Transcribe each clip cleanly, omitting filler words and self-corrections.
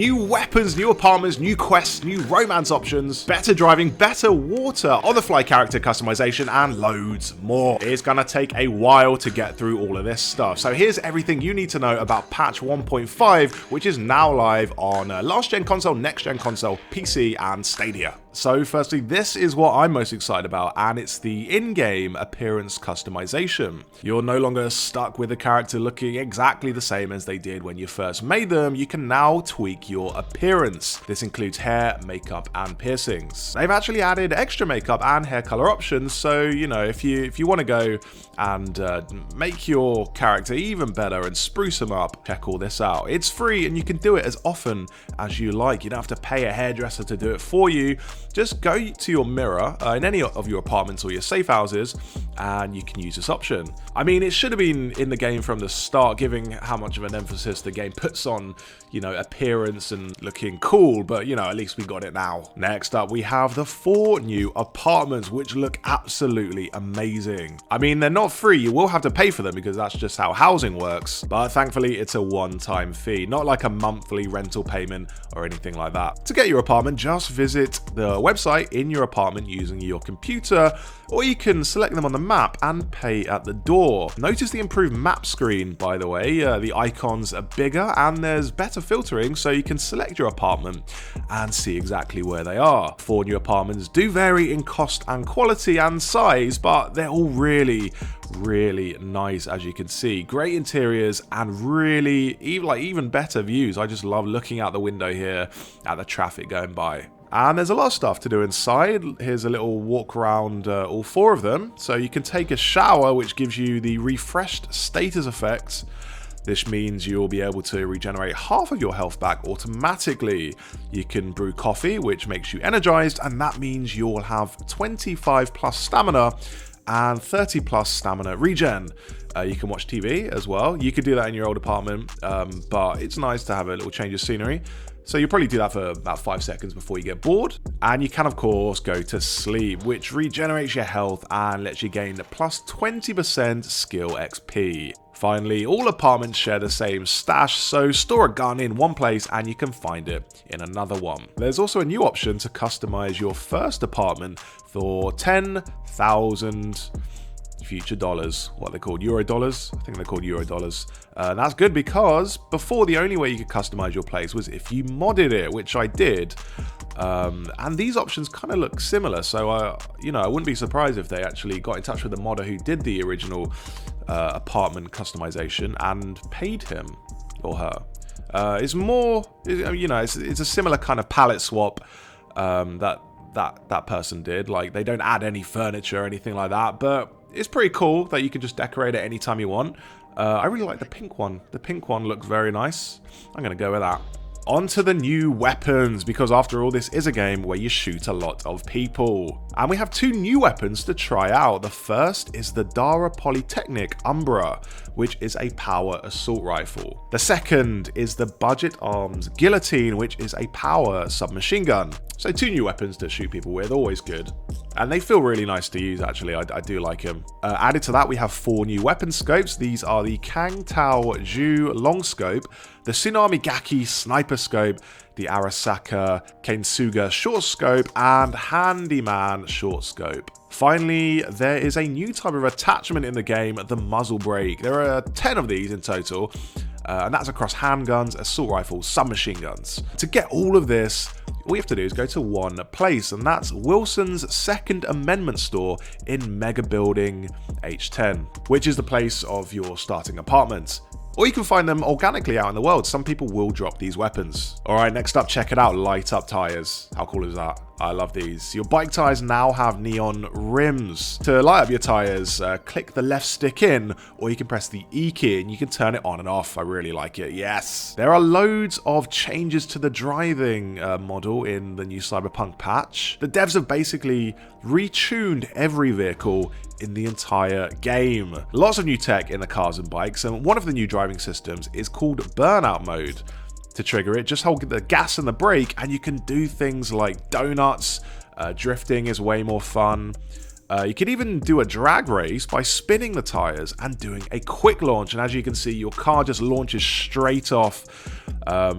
New weapons, new apartments, new quests, new romance options, better driving, better water, on-the-fly character customization, and loads more. It's gonna take a while to get through all of this stuff. So here's everything you need to know about patch 1.5, which is now live on last-gen console, next-gen console, PC, and Stadia. So firstly, this is what I'm most excited about, and it's the in-game appearance customization. You're no longer stuck with the character looking exactly the same as they did when you first made them. You can now tweak your appearance. This includes hair, makeup, and piercings. They've actually added extra makeup and hair color options, so you know, if you want to go and make your character even better and spruce them up, check all this out. It's free and you can do it as often as you like. You don't have to pay a hairdresser to do it for you. Just go to your mirror in any of your apartments or your safe houses and you can use this option. I mean, it should have been in the game from the start, given how much of an emphasis the game puts on, you know, appearance and looking cool, but you know, at least we got it now. Next up, we have the 4 new apartments, which look absolutely amazing. I mean, they're not free, you will have to pay for them because that's just how housing works, but thankfully it's a one-time fee, not like a monthly rental payment or anything like that. To get your apartment, just visit the website in your apartment using your computer, or you can select them on the map and pay at the door. Notice the improved map screen, by the way. The icons are bigger and there's better filtering, so you can select your apartment and see exactly where they are. 4 new apartments do vary in cost and quality and size, but they're all really nice, as you can see. Great interiors and really even better views. I just love looking out the window here at the traffic going by. And there's a lot of stuff to do inside. Here's a little walk around all 4 of them. So you can take a shower, which gives you the refreshed status effect. This means you'll be able to regenerate half of your health back automatically. You can brew coffee, which makes you energized, and that means you'll have 25 plus stamina and 30 plus stamina regen. You can watch TV as well. You could do that in your old apartment, but it's nice to have a little change of scenery. So you'll probably do that for about 5 seconds before you get bored. And you can, of course, go to sleep, which regenerates your health and lets you gain plus 20% skill XP. Finally, all apartments share the same stash, so store a gun in one place and you can find it in another one. There's also a new option to customize your first apartment for 10,000 future dollars. What are they called? Euro dollars? I think they're called Euro dollars. That's good because before the only way you could customize your place was if you modded it, which I did. And these options kind of look similar, so you know, I wouldn't be surprised if they actually got in touch with the modder who did the original apartment customization and paid him or her. It's more, you know, it's a similar kind of palette swap that person did. Like, they don't add any furniture or anything like that, but it's pretty cool that you can just decorate it anytime you want. I really like the pink one. The pink one looks very nice. I'm going to go with that. On to the new weapons, because after all, this is a game where you shoot a lot of people. And we have 2 new weapons to try out. The first is the Dara Polytechnic Umbra, which is a power assault rifle. The second is the Budget Arms Guillotine, which is a power submachine gun. So 2 new weapons to shoot people with, always good. And they feel really nice to use, actually. I do like them. Added to that, we have 4 new weapon scopes. These are the Kang Tao Ju long scope, the Tsunami Gaki sniper scope, the Arasaka Kensuga short scope, and Handyman short scope. Finally, there is a new type of attachment in the game, the muzzle brake. There are 10 of these in total, and that's across handguns, assault rifles, submachine guns. To get all of this, all you have to do is go to one place, and that's Wilson's Second Amendment store in Mega Building H10, which is the place of your starting apartment. Or you can find them organically out in the world. Some people will drop these weapons. Alright, next up, check it out, light up tires. How cool is that? I love these. Your bike tires now have neon rims. To light up your tires, click the left stick in, or you can press the E key and you can turn it on and off. I really like it, yes. There are loads of changes to the driving model in the new Cyberpunk patch. The devs have basically retuned every vehicle in the entire game. Lots of new tech in the cars and bikes, and one of the new driving systems is called burnout mode. To trigger it, just hold the gas and the brake and you can do things like donuts. Drifting is way more fun. You can even do a drag race by spinning the tires and doing a quick launch, and as you can see, your car just launches straight off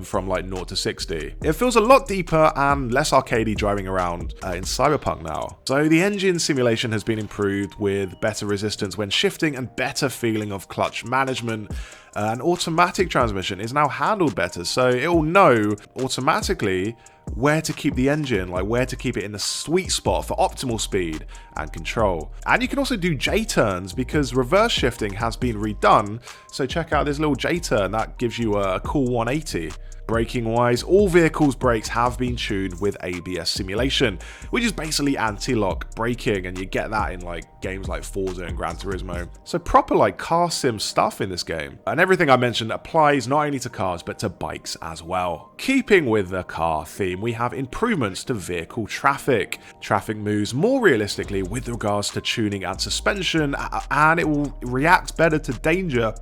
from like 0 to 60. It feels a lot deeper and less arcadey driving around in Cyberpunk now. So the engine simulation has been improved with better resistance when shifting and better feeling of clutch management. And automatic transmission is now handled better, so it will know automatically where to keep the engine, like where to keep it in the sweet spot for optimal speed and control. And you can also do J-turns because reverse shifting has been redone, so check out this little J-turn that gives you a cool 180. Braking wise, all vehicles' brakes have been tuned with ABS simulation, which is basically anti-lock braking, and you get that in like games like Forza and Gran Turismo. So proper like car sim stuff in this game. And everything I mentioned applies not only to cars but to bikes as well. Keeping with the car theme, we have improvements to vehicle traffic. Traffic moves more realistically with regards to tuning and suspension, and it will react better to danger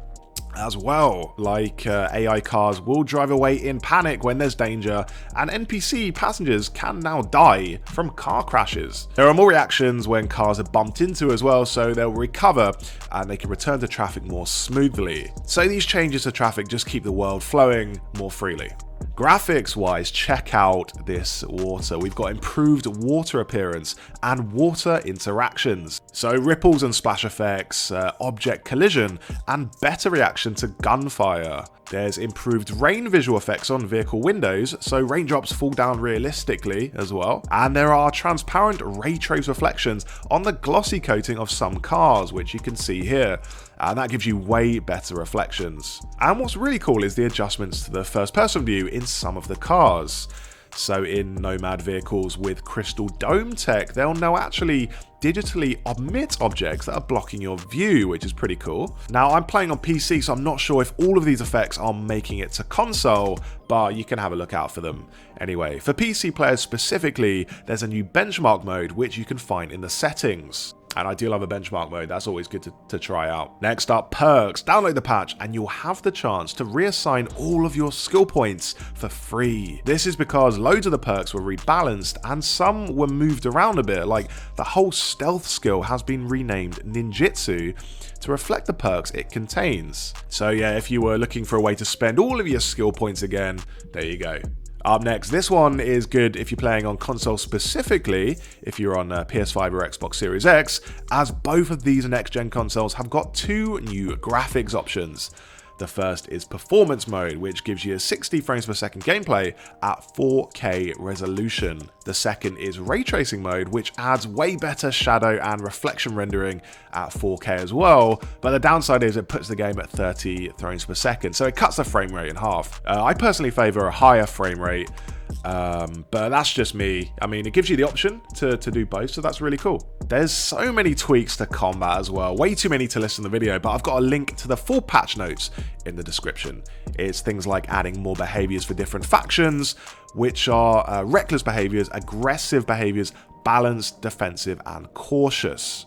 as well. Like AI cars will drive away in panic when there's danger, and NPC passengers can now die from car crashes. There are more reactions when cars are bumped into as well, so they'll recover and they can return to traffic more smoothly. So these changes to traffic just keep the world flowing more freely. Graphics wise, check out this water. We've got improved water appearance and water interactions. So ripples and splash effects, object collision, and better reaction to gunfire. There's improved rain visual effects on vehicle windows, so raindrops fall down realistically as well. And there are transparent ray trace reflections on the glossy coating of some cars, which you can see here. And that gives you way better reflections. And what's really cool is the adjustments to the first person view in some of the cars. So in Nomad vehicles with Crystal Dome tech, they'll now actually digitally omit objects that are blocking your view, which is pretty cool. Now I'm playing on PC, so I'm not sure if all of these effects are making it to console, but you can have a look out for them. Anyway, for PC players specifically, there's a new benchmark mode which you can find in the settings. And I do love a benchmark mode, that's always good to try out. Next up, perks. Download the patch and you'll have the chance to reassign all of your skill points for free. This is because loads of the perks were rebalanced and some were moved around a bit, like the whole stealth skill has been renamed Ninjutsu to reflect the perks it contains. So yeah, if you were looking for a way to spend all of your skill points again, there you go. Up next, this one is good if you're playing on console specifically, if you're on PS5 or Xbox Series X, as both of these next-gen consoles have got two new graphics options. The first is Performance Mode, which gives you 60 frames per second gameplay at 4K resolution. The second is Ray Tracing Mode, which adds way better shadow and reflection rendering at 4K as well, but the downside is it puts the game at 30 frames per second, so it cuts the frame rate in half. I personally favour a higher frame rate, but that's just me. I mean, it gives you the option to do both, so that's really cool. There's so many tweaks to combat as well, way too many to list in the video, but I've got a link to the full patch notes in the description. It's things like adding more behaviors for different factions, which are reckless behaviors, aggressive behaviors, balanced, defensive, and cautious.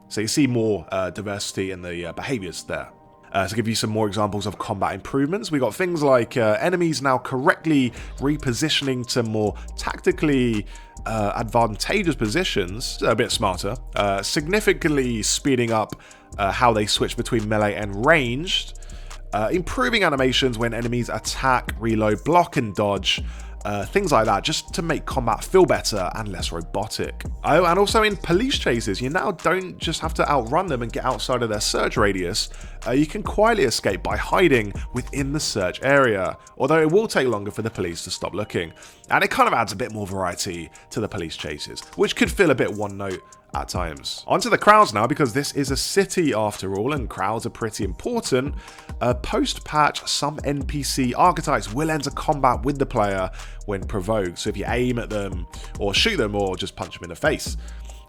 So you see more diversity in the behaviors there. To give you some more examples of combat improvements, we got things like enemies now correctly repositioning to more tactically advantageous positions, a bit smarter, significantly speeding up how they switch between melee and ranged, improving animations when enemies attack, reload, block, and dodge. Things like that, just to make combat feel better and less robotic. Oh, and also in police chases, you now don't just have to outrun them and get outside of their search radius. You can quietly escape by hiding within the search area, although it will take longer for the police to stop looking. And it kind of adds a bit more variety to the police chases, which could feel a bit one note at times. Onto the crowds now, because this is a city after all, and crowds are pretty important. Post-patch, some NPC archetypes will enter combat with the player when provoked, so if you aim at them, or shoot them, or just punch them in the face.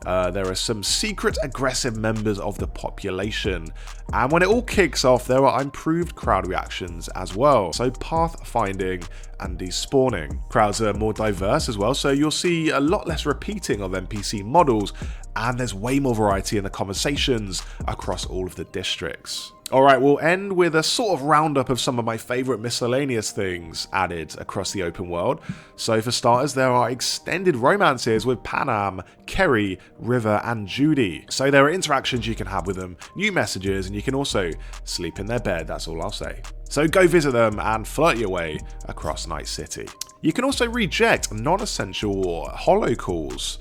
There are some secret aggressive members of the population, and when it all kicks off, there are improved crowd reactions as well, so path finding and despawning. Crowds are more diverse as well, so you'll see a lot less repeating of NPC models, and there's way more variety in the conversations across all of the districts. Alright, we'll end with a sort of roundup of some of my favourite miscellaneous things added across the open world. So for starters, there are extended romances with Panam, Kerry, River and Judy. So there are interactions you can have with them, new messages, and you can also sleep in their bed, that's all I'll say. So go visit them and flirt your way across Night City. You can also reject non-essential or hollow calls.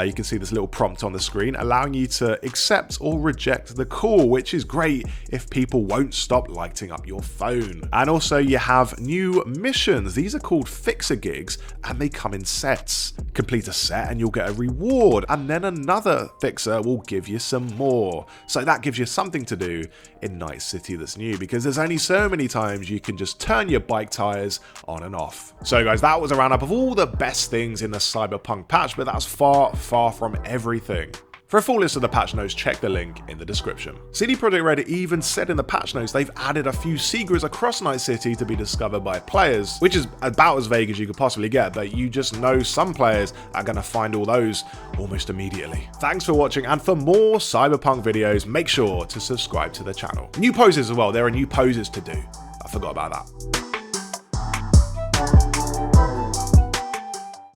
You can see this little prompt on the screen allowing you to accept or reject the call, which is great if people won't stop lighting up your phone. And also you have new missions. These are called fixer gigs and they come in sets. Complete a set and you'll get a reward, and then another fixer will give you some more. So that gives you something to do in Night City that's new, because there's only so many times you can just turn your bike tires on and off. So guys, that was a roundup of all the best things in the Cyberpunk patch, but that's far from everything. For a full list of the patch notes, check the link in the description. CD Projekt Red even said in the patch notes they've added a few secrets across Night City to be discovered by players, which is about as vague as you could possibly get, but you just know some players are going to find all those almost immediately. Thanks for watching, and for more Cyberpunk videos, make sure to subscribe to the channel. New poses as well, there are new poses to do. I forgot about that.